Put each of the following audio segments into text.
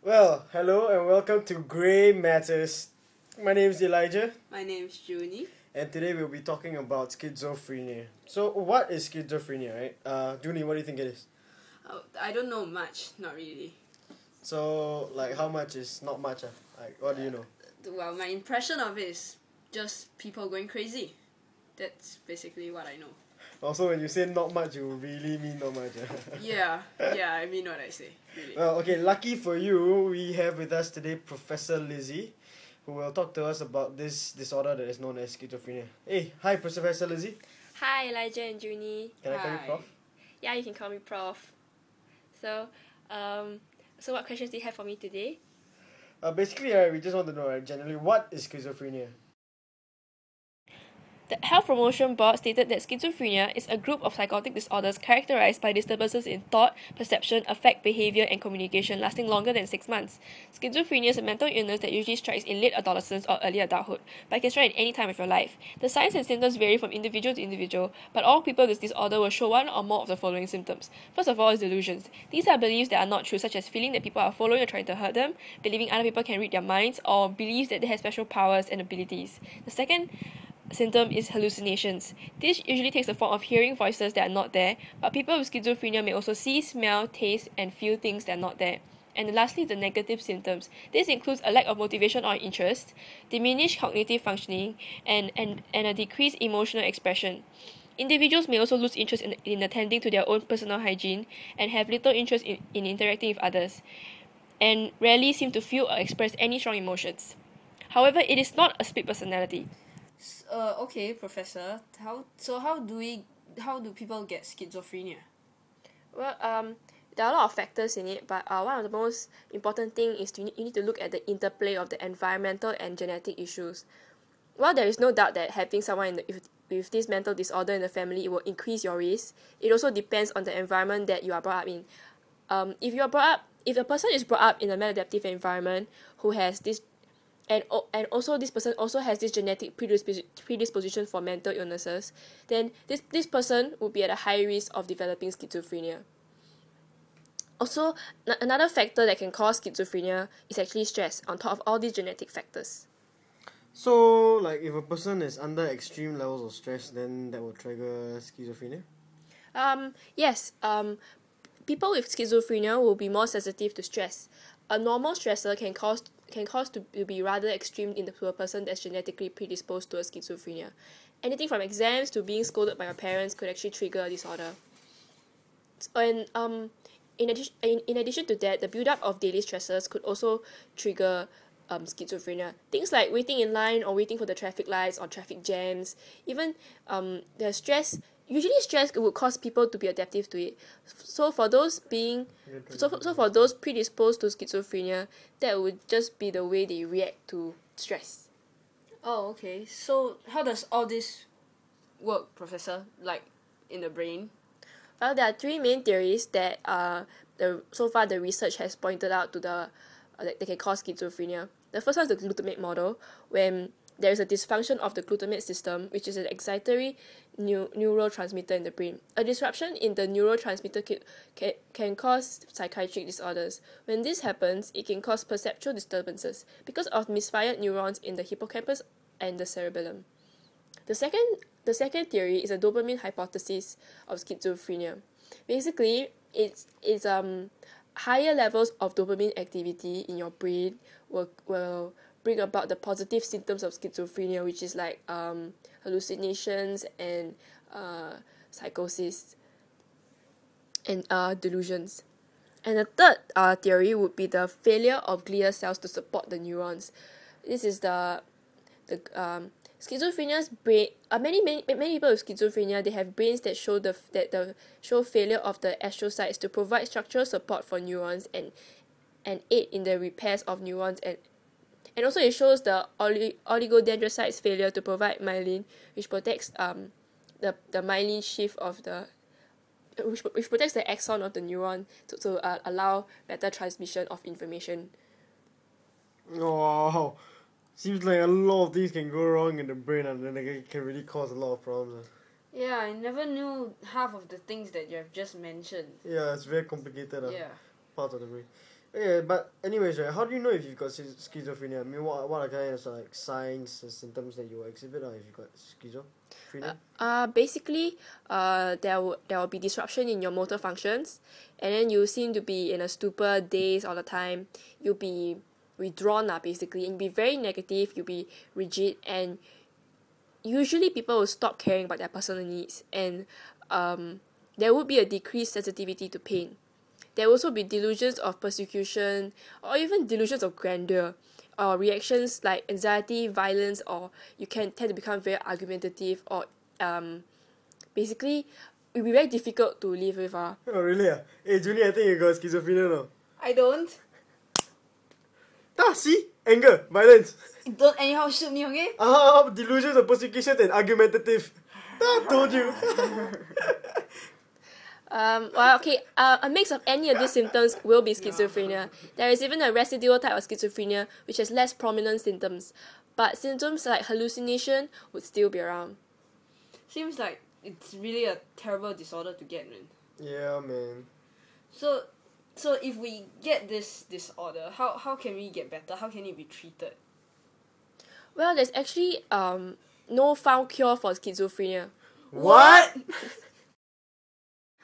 Well, hello and welcome to Grey Matters. My name is Elijah. My name's Junie. And today we'll be talking about schizophrenia. So, what is schizophrenia, right? Junie, what do you think it is? I don't know much, not really. So, how much is not much? What do you know? Well, my impression of it is just people going crazy. That's basically what I know. Also, when you say not much, you really mean not much. Yeah, I mean what I say, really. Well, okay, lucky for you, we have with us today Professor Lizzie, who will talk to us about this disorder that is known as schizophrenia. Hey, hi, Professor Lizzie. Hi, Elijah and Junie. Can I call you Prof? Yeah, you can call me Prof. So what questions do you have for me today? Basically, we just want to know, generally, what is schizophrenia? The Health Promotion Board stated that schizophrenia is a group of psychotic disorders characterized by disturbances in thought, perception, affect, behavior, and communication lasting longer than 6 months. Schizophrenia is a mental illness that usually strikes in late adolescence or early adulthood, but can strike at any time of your life. The signs and symptoms vary from individual to individual, but all people with this disorder will show one or more of the following symptoms. First of all is delusions. These are beliefs that are not true, such as feeling that people are following or trying to hurt them, believing other people can read their minds, or beliefs that they have special powers and abilities. The second symptom is hallucinations. This usually takes the form of hearing voices that are not there, but people with schizophrenia may also see, smell, taste, and feel things that are not there. And lastly, the negative symptoms. This includes a lack of motivation or interest, diminished cognitive functioning, and a decreased emotional expression. Individuals may also lose interest in attending to their own personal hygiene and have little interest in interacting with others, and rarely seem to feel or express any strong emotions. However, it is not a split personality. Okay, Professor. How do people get schizophrenia? Well, there are a lot of factors in it, but one of the most important thing is you need to look at the interplay of the environmental and genetic issues. While there is no doubt that having someone with this mental disorder in the family, it will increase your risk, it also depends on the environment that you are brought up in. If the person is brought up in a maladaptive environment who has this and also this person also has this genetic predisposition for mental illnesses, then this person will be at a high risk of developing schizophrenia. Also, another factor that can cause schizophrenia is actually stress on top of all these genetic factors. So, if a person is under extreme levels of stress, then that will trigger schizophrenia? Yes. People with schizophrenia will be more sensitive to stress. A normal stressor can cause to be rather extreme to a person that's genetically predisposed to a schizophrenia. Anything from exams to being scolded by your parents could actually trigger a disorder. And in addition to that, the build-up of daily stressors could also trigger schizophrenia. Things like waiting in line or waiting for the traffic lights or traffic jams. Even the stress. Usually stress would cause people to be adaptive to it. So for those for those predisposed to schizophrenia, that would just be the way they react to stress. Oh, okay. So how does all this work, Professor? Like in the brain? Well, there are three main theories that so far the research has pointed out to that can cause schizophrenia. The first one is the glutamate model, when there is a dysfunction of the glutamate system, which is an excitatory neurotransmitter in the brain. A disruption in the neurotransmitter can cause psychiatric disorders. When this happens, it can cause perceptual disturbances because of misfired neurons in the hippocampus and the cerebellum. The second theory is a dopamine hypothesis of schizophrenia. Basically, it's higher levels of dopamine activity in your brain will bring about the positive symptoms of schizophrenia, which is like hallucinations and psychosis and delusions. And the third theory would be the failure of glial cells to support the neurons. This is the schizophrenia's brain. Many people with schizophrenia, they have brains that show failure of the astrocytes to provide structural support for neurons and aid in the repairs of neurons, and also it shows the oligodendrocytes failure to provide myelin, which protects the myelin sheath of the which protects the axon of the neuron to allow better transmission of information. Wow. Seems like a lot of things can go wrong in the brain, and then it can really cause a lot of problems. Yeah, I never knew half of the things that you have just mentioned. Yeah, it's very complicated. Yeah. Part of the brain. Yeah, but anyways, right? How do you know if you've got schizophrenia? I mean, what are kind of like signs and symptoms that you will exhibit, or if you've got schizophrenia? Basically, there will be disruption in your motor functions, and then you seem to be in a stupor, dazed all the time. You'll be withdrawn, basically, and be very negative. You'll be rigid, and usually people will stop caring about their personal needs, and there would be a decreased sensitivity to pain. There will also be delusions of persecution or even delusions of grandeur, or reactions like anxiety, violence, or you can tend to become very argumentative, or basically it will be very difficult to live with. Oh, really? Hey, Julie, I think you got schizophrenia now. I don't. See? Anger, violence. Don't anyhow shoot me, okay? Delusions of persecution and argumentative. I told you. A mix of any of these symptoms will be schizophrenia. There is even a residual type of schizophrenia which has less prominent symptoms, but symptoms like hallucination would still be around. Seems like it's really a terrible disorder to get, man. Yeah, man. So if we get this disorder, how can we get better? How can it be treated? Well, there's actually no found cure for schizophrenia. What?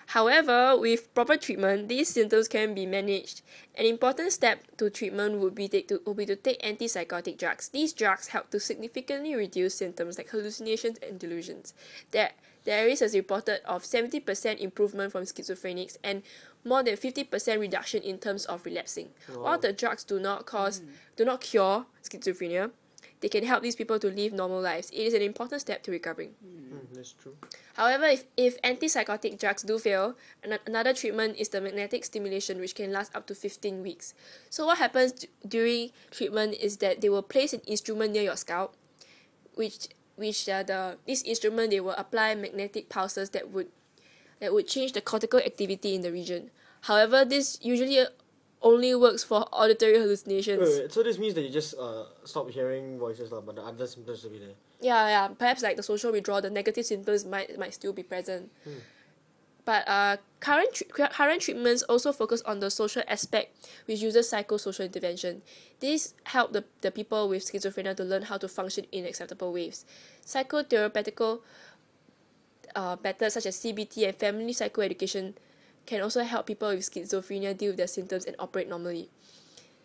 However, with proper treatment, these symptoms can be managed. An important step to treatment would be to take antipsychotic drugs. These drugs help to significantly reduce symptoms like hallucinations and delusions. There is a reported of 70% improvement from schizophrenics and more than 50% reduction in terms of relapsing. Wow. While the drugs do not cure schizophrenia, they can help these people to live normal lives. It is an important step to recovering. That's true. However, if antipsychotic drugs do fail, another treatment is the magnetic stimulation, which can last up to 15 weeks. So what happens during treatment is that they will place an instrument near your scalp, this instrument, they will apply magnetic pulses that would change the cortical activity in the region. However, this usually only works for auditory hallucinations. Wait, so this means that you just stop hearing voices, but the other symptoms will be there. Yeah. Perhaps like the social withdrawal, the negative symptoms might still be present. But current treatments also focus on the social aspect, which uses psychosocial intervention. These help the people with schizophrenia to learn how to function in acceptable ways. Psychotherapeutical methods such as CBT and family psychoeducation can also help people with schizophrenia deal with their symptoms and operate normally.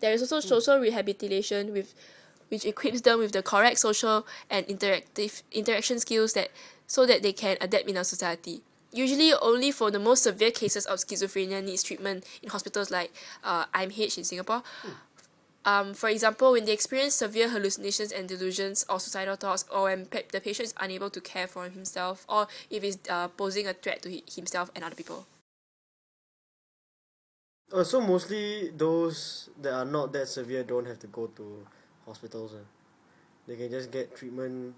There is also social rehabilitation which equips them with the correct social and interaction skills so that they can adapt in our society. Usually only for the most severe cases of schizophrenia needs treatment in hospitals like IMH in Singapore. For example, when they experience severe hallucinations and delusions or suicidal thoughts, or when the patient is unable to care for himself, or if he's posing a threat to himself and other people. So mostly those that are not that severe don't have to go to hospitals. They can just get treatment.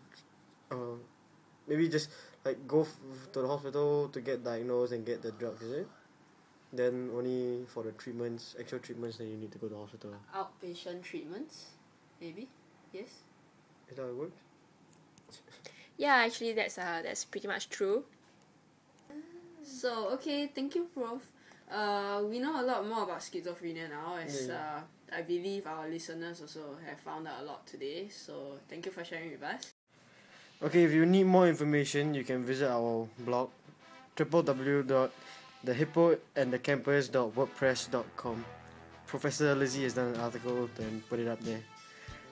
Maybe just like go to the hospital to get diagnosed and get the drugs, is it? Then only for the actual treatments, then you need to go to the hospital. Outpatient treatments, maybe. Yes. Is that how it works? Yeah, actually that's pretty much true. So okay, thank you, Prof. We know a lot more about schizophrenia now, as I believe our listeners also have found out a lot today. So thank you for sharing with us. Okay, if you need more information, you can visit our blog www.thehippoandthecampus.wordpress.com. Professor Lizzie has done an article and put it up there.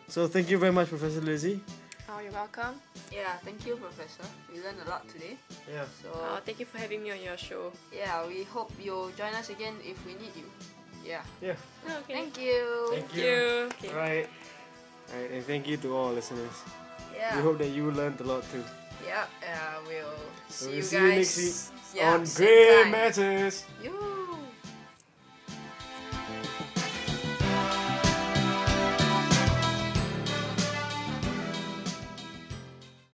So thank you very much, Professor Lizzie. Oh, you're welcome. Yeah, thank you, Professor. We learned a lot today. Yeah. So Thank you for having me on your show. yeah, we hope you'll join us again if we need you. Yeah. Yeah. Okay. Thank you. Thank you. Okay. Alright, and thank you to all our listeners. Yeah. We hope that you learned a lot too. Yeah. We'll see We'll you see guys you next week yeah, on same Grey time. Matters. You.